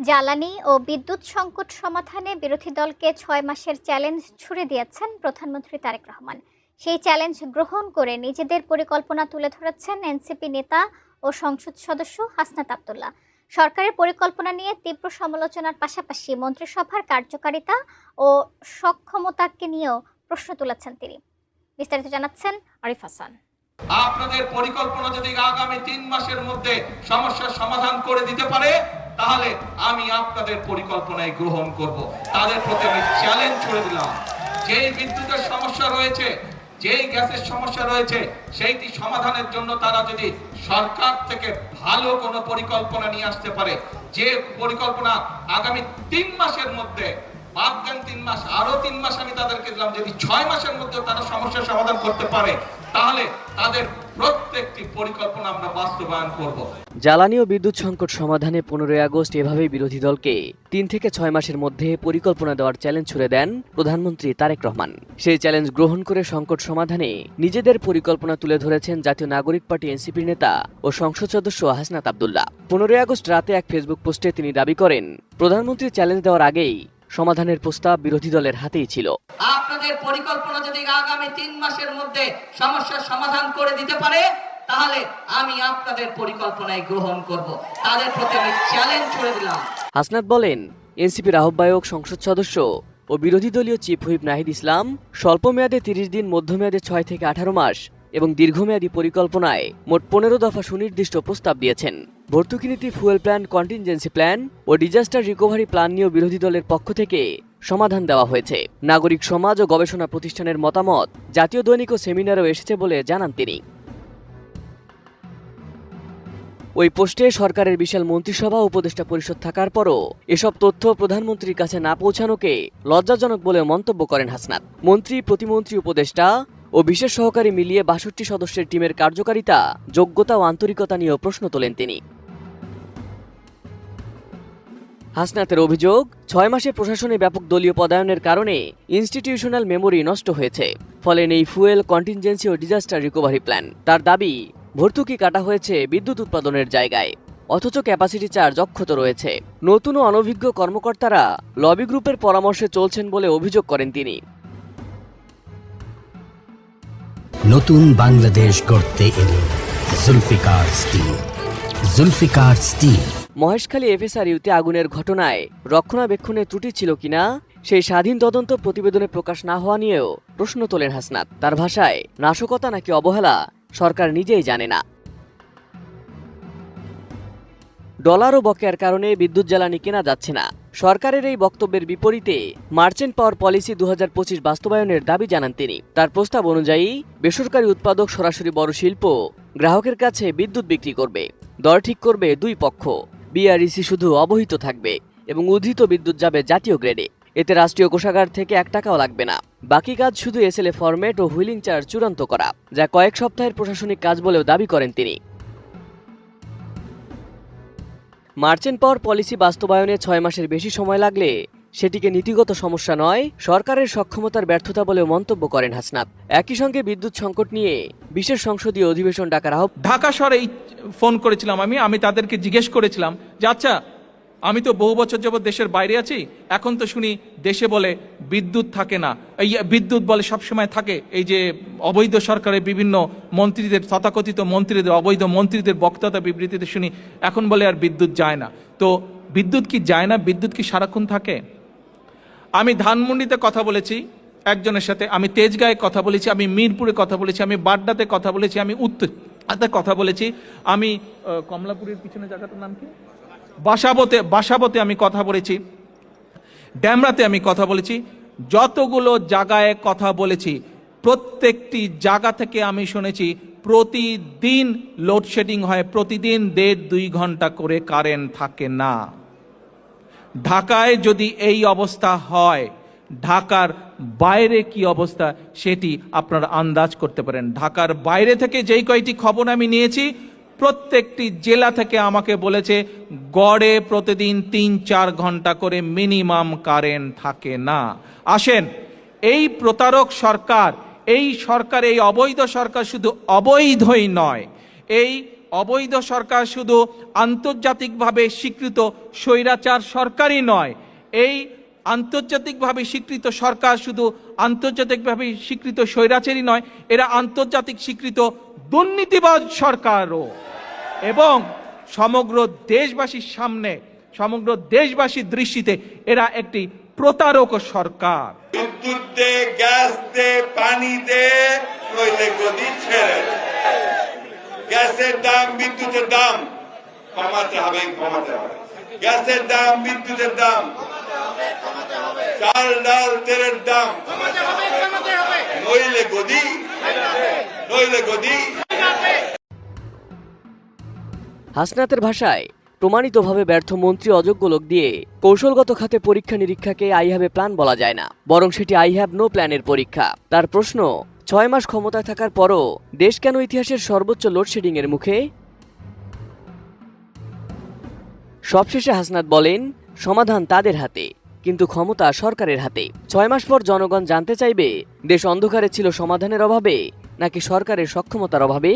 জ্বালানি ও বিদ্যুৎ সংকট সমাধানে বিরোধী দলকে ৬ মাসের চ্যালেঞ্জ ছুড়ে দিয়েছেন প্রধানমন্ত্রী তারেক রহমান। সেই চ্যালেঞ্জ গ্রহণ করে নিজেদের পরিকল্পনা তুলে ধরেছেন এনসিপি নেতা ও সংসদ সদস্য হাসনাত আব্দুল্লাহ। সরকারের পরিকল্পনা নিয়ে তীব্র সমালোচনার পাশাপাশি মন্ত্রিসভার কার্যকারিতা ও সক্ষমতাকে নিয়েও প্রশ্ন তুলেছেন তিনি। বিস্তারিত জানাচ্ছেন আরিফ হাসান। আপনাদের পরিকল্পনা যদি আগামী ৩ মাসের মধ্যে সমস্যার সমাধান করে দিতে পারে, তাহলে আমি আপনাদের পরিকল্পনায় গ্রহণ করব। তাদের প্রতি আমি চ্যালেঞ্জ ছুড়ে দিলাম। যেই বিদ্যুতের সমস্যা রয়েছে, যেই গ্যাসের সমস্যা রয়েছে, সেইটি সমাধানের জন্য তারা যদি সরকার থেকে ভালো কোনো পরিকল্পনা নিয়ে আসতে পারে, যে পরিকল্পনা আগামী ৩ মাসের মধ্যে, বাদগান ৩ মাস, আরো ৩ মাস আমি তাদেরকে দিলাম, যদি ৬ মাসের মধ্যে তারা সমস্যার সমাধান করতে পারে, তাহলে তাদের প্রত্যেকটি পরিকল্পনা আমরা বাস্তবায়ন করব। জ্বালানি ও বিদ্যুৎ সংকট সমাধানে 15 আগস্ট এভাবেই বিরোধী দলকে 3 থেকে 6 মাসের মধ্যে পরিকল্পনা দেওয়ার চ্যালেঞ্জ ছুড়ে দেন প্রধানমন্ত্রী তারেক রহমান। সেই চ্যালেঞ্জ গ্রহণ করে সংকট সমাধানে নিজেদের পরিকল্পনা তুলে ধরেছেন জাতীয় নাগরিক পার্টি এনসিপির নেতা ও সংসদ সদস্য হাসনাত আব্দুল্লাহ। 15 আগস্ট রাতে এক ফেসবুক পোস্টে তিনি দাবি করেন, প্রধানমন্ত্রী চ্যালেঞ্জ দেওয়ার আগেই সমাধানের প্রস্তাব বিরোধী দলের হাতেই ছিল। আপনাদের পরিকল্পনা যদি আগামী 3 মাসের মধ্যে সমস্যার সমাধান করে দিতে পারে, তাহলে আমি আপনাদের পরিকল্পনায় গ্রহণ করব। তাদের প্রতি আমি চ্যালেঞ্জ ছুড়ে দিলাম। হাসনাত বলেন, এনসিপির আহ্বায়ক, সংসদ সদস্য ও বিরোধী দলীয় চিফ হুইপ নাহিদ ইসলাম স্বল্প মেয়াদে 30 দিন, মধ্যমেয়াদে 6 থেকে 18 মাস এবং দীর্ঘমেয়াদী পরিকল্পনায় মোট 15 দফা সুনির্দিষ্ট প্রস্তাব দিয়েছেন। ভর্তুকি নীতি, ফুয়েল প্ল্যান, কন্টিনজেন্সি প্ল্যান ও ডিজাস্টার রিকভারি প্ল্যান নিয়েও বিরোধী দলের পক্ষ থেকে সমাধান দেওয়া হয়েছে। নাগরিক সমাজ ও গবেষণা প্রতিষ্ঠানের মতামত জাতীয় দৈনিক ও সেমিনারেও এসেছে বলে জানান তিনি। ওই পোস্টে সরকারের বিশাল মন্ত্রিসভা ও উপদেষ্টা পরিষদ থাকার পরও এসব তথ্য প্রধানমন্ত্রীর কাছে না পৌঁছানোকে লজ্জাজনক বলে মন্তব্য করেন হাসনাত। মন্ত্রী, প্রতিমন্ত্রী, উপদেষ্টা ও বিশেষ সহকারী মিলিয়ে 62 সদস্যের টিমের কার্যকারিতা, যোগ্যতা ও আন্তরিকতা নিয়েও প্রশ্ন তোলেন তিনি। হাসনাতের অভিযোগ, 6 মাসে প্রশাসনে ব্যাপক দলীয় পদায়নের কারণে ইনস্টিটিউশনাল মেমোরি নষ্ট হয়েছে, ফলে নেই ফুয়েল, কন্টিনজেন্সি ও ডিজাস্টার রিকভারি প্ল্যান। তার দাবি, ভর্তুকি কাটা হয়েছে বিদ্যুৎ উৎপাদনের জায়গায়, অথচ ক্যাপাসিটি চার্জ অক্ষত রয়েছে। নতুন ও অনভিজ্ঞ কর্মকর্তারা লবি গ্রুপের পরামর্শে চলছেন বলে অভিযোগ করেন তিনি। নতুন বাংলাদেশ গড়তে এলো জুলফিকার স্টিল। জুলফিকার স্টিল। মহেশখালী এফএসআরইউতে আগুনের ঘটনায় রক্ষণাবেক্ষণে ত্রুটি ছিল কিনা সেই স্বাধীন তদন্ত প্রতিবেদনে প্রকাশ না হওয়া নিয়েও প্রশ্ন তোলেন হাসনাত। তার ভাষায়, নাশকতা নাকি অবহেলা সরকার নিজেই জানে না। ডলার ও বকেয়ার কারণে বিদ্যুৎ জ্বালানি কেনা যাচ্ছে না, সরকারের এই বক্তব্যের বিপরীতে মার্চেন্ট পাওয়ার পলিসি 2025 বাস্তবায়নের দাবি জানান তিনি। তার প্রস্তাব অনুযায়ী বেসরকারি উৎপাদক সরাসরি বড় শিল্প গ্রাহকের কাছে বিদ্যুৎ বিক্রি করবে, দর ঠিক করবে দুই পক্ষ, বিআরইসি শুধু অবহিত থাকবে এবং উদ্ধৃত বিদ্যুৎ যাবে জাতীয় গ্রেডে। এতে রাষ্ট্রীয় কোষাগার থেকে 1 টাকাও লাগবে না। বাকি কাজ শুধু এসএলএ ফরম্যাট ও হুইলিং চার্জ চূড়ান্ত করা, যা কয়েক সপ্তাহের প্রশাসনিক কাজ বলেও দাবি করেন তিনি। মার্চেন্ট পাওয়ার পলিসি বাস্তবায়নে 6 মাসের বেশি সময় লাগলে সেটিকে নীতিগত সমস্যা নয়, সরকারের সক্ষমতার ব্যর্থতা বলেও মন্তব্য করেন হাসনাত। একই সঙ্গে বিদ্যুৎ সংকট নিয়ে বিশেষ সংসদীয় অধিবেশন ডাকার ঢাকা শহরে ফোন করেছিলাম আমি তাদেরকে জিজ্ঞেস করেছিলাম যে আচ্ছা, আমি তো বহু বছর যাবত দেশের বাইরে আছি, এখন তো শুনি দেশে বলে বিদ্যুৎ থাকে না, এই বিদ্যুৎ বলে সবসময় থাকে। এই যে অবৈধ সরকারের বিভিন্ন মন্ত্রীদের, তথাকথিত মন্ত্রীদের, অবৈধ মন্ত্রীদের বক্তব্য বিবৃতিতে শুনি এখন বলে আর বিদ্যুৎ যায় না। তো বিদ্যুৎ কি যায় না? বিদ্যুৎ কি সারাক্ষণ থাকে? আমি ধানমন্ডিতে কথা বলেছি একজনের সাথে, আমি তেজগাঁয়ে কথা বলেছি, আমি মিরপুরে কথা বলেছি, আমি বাড্ডাতে কথা বলেছি, আমি উত্তরাতে কথা বলেছি, আমি কমলাপুরের পিছনে জায়গাটার নাম কি, বাসাবোতে আমি কথা বলেছি, ড্যামরাতে আমি কথা বলেছি। যতগুলো জায়গায় কথা বলেছি, প্রত্যেকটি জায়গা থেকে আমি শুনেছি প্রতিদিন লোডশেডিং হয়, প্রতিদিন 1.5-2 ঘন্টা করে কারেন্ট থাকে না। ঢাকায় যদি এই অবস্থা হয়, ঢাকার বাইরে কি অবস্থা সেটি আপনারা আন্দাজ করতে পারেন। ঢাকার বাইরে থেকে যেই কয়টি খবর আমি নিয়েছি, প্রত্যেকটি জেলা থেকে আমাকে বলেছে গড়ে প্রতিদিন 3-4 ঘন্টা করে মিনিমাম কারেন্ট থাকে না। আসেন, এই প্রতারক সরকার, এই অবৈধ সরকার শুধু অবৈধই নয়, এই অবৈধ সরকার শুধু আন্তর্জাতিকভাবে স্বীকৃত স্বৈরাচার সরকারই নয়, এই আন্তর্জাতিকভাবে স্বীকৃত সরকার শুধু আন্তর্জাতিকভাবে স্বীকৃত স্বৈরাচারই নয়, এরা আন্তর্জাতিক স্বীকৃত দুর্নীতিবাজ সরকারও। এবং সমগ্র দেশবাসীর সামনে, সমগ্র দেশবাসীর দৃষ্টিতে এরা একটি প্রতারক সরকার। বিদ্যুৎ দে, গ্যাস দে, পানি দে, নইলে গদি ছেড়ে দে। গ্যাসের দাম, বিদ্যুতের দাম কমাতে হবে, কমাতে হবে। গ্যাসের দাম, বিদ্যুতের দাম, চাল ডাল তেলের দাম নইলে গদি, নইলে গদি। হাসনাতের ভাষায় প্রমাণিতভাবে ব্যর্থ মন্ত্রী অযোগ্য লোক দিয়ে কৌশলগত খাতে পরীক্ষা নিরীক্ষাকে আই হ্যাভ এ প্ল্যান বলা যায় না, বরং সেটি আই হ্যাভ নো প্ল্যানের পরীক্ষা। তার প্রশ্ন, 6 মাস ক্ষমতায় থাকার পরও দেশ কেন ইতিহাসের সর্বোচ্চ লোডশেডিং এর মুখে? সবশেষে হাসনাত বলেন, সমাধান তাদের হাতে, কিন্তু ক্ষমতা সরকারের হাতে। 6 মাস পর জনগণ জানতে চাইবে, দেশ অন্ধকারে ছিল সমাধানের অভাবে নাকি সরকারের সক্ষমতার অভাবে?